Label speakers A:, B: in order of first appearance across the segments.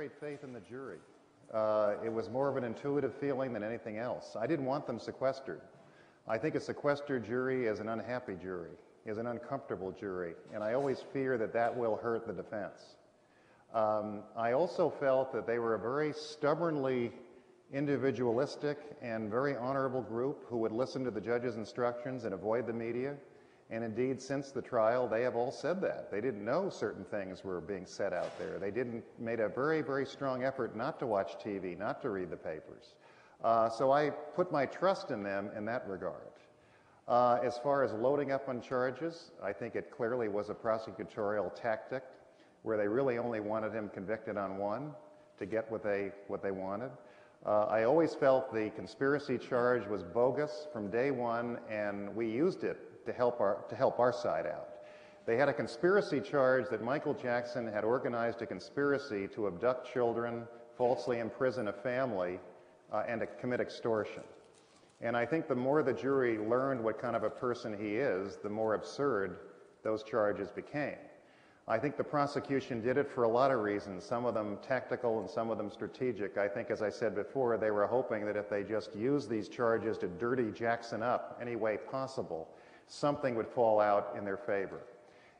A: great faith in the jury. It was more of an intuitive feeling than anything else. I didn't want them sequestered. I think a sequestered jury is an unhappy jury, is an uncomfortable jury, and I always fear that that will hurt the defense. I also felt that they were a very stubbornly individualistic and very honorable group who would listen to the judge's instructions and avoid the media. And indeed, since the trial, they have all said that. They didn't know certain things were being said out there. They made a very, very strong effort not to watch TV, not to read the papers. So I put my trust in them in that regard. As far as loading up on charges, I think it clearly was a prosecutorial tactic where they really only wanted him convicted on one to get what they wanted. I always felt the conspiracy charge was bogus from day one, and we used it to help our side out. They had a conspiracy charge that Michael Jackson had organized a conspiracy to abduct children, falsely imprison a family, and to commit extortion. And I think the more the jury learned what kind of a person he is, the more absurd those charges became. I think the prosecution did it for a lot of reasons, some of them tactical and some of them strategic. I think, as I said before, they were hoping that if they just used these charges to dirty Jackson up any way possible, something would fall out in their favor.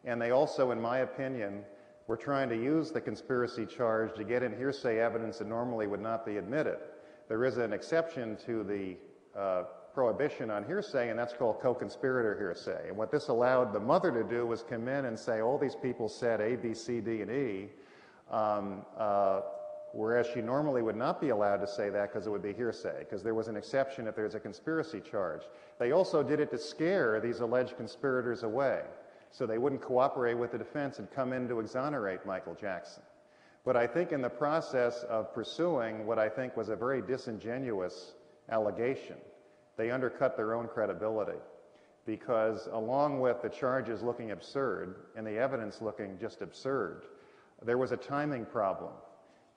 A: And they also, in my opinion, were trying to use the conspiracy charge to get in hearsay evidence that normally would not be admitted. There is an exception to the prohibition on hearsay, and that's called co-conspirator hearsay. And what this allowed the mother to do was come in and say, all these people said A, B, C, D, and E, whereas she normally would not be allowed to say that because it would be hearsay, because there was an exception if there's a conspiracy charge. They also did it to scare these alleged conspirators away, so they wouldn't cooperate with the defense and come in to exonerate Michael Jackson. But I think in the process of pursuing what I think was a very disingenuous allegation, they undercut their own credibility, because along with the charges looking absurd and the evidence looking just absurd, there was a timing problem.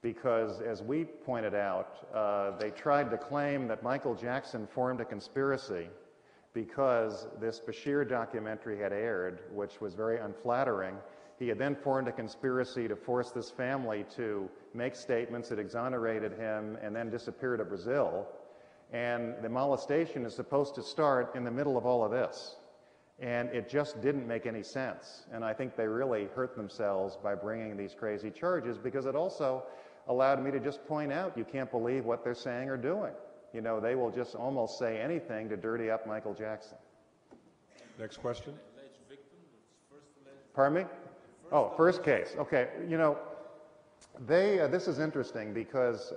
A: Because, as we pointed out, they tried to claim that Michael Jackson formed a conspiracy because this Bashir documentary had aired, which was very unflattering. He had then formed a conspiracy to force this family to make statements that exonerated him and then disappear to Brazil. And the molestation is supposed to start in the middle of all of this. And it just didn't make any sense. And I think they really hurt themselves by bringing these crazy charges, because it also allowed me to just point out, you can't believe what they're saying or doing. You know, they will just almost say anything to dirty up Michael Jackson.
B: Next question.
A: Pardon me? Oh, first case. Okay. You know, this is interesting because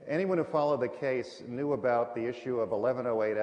A: anyone who followed the case knew about the issue of 1108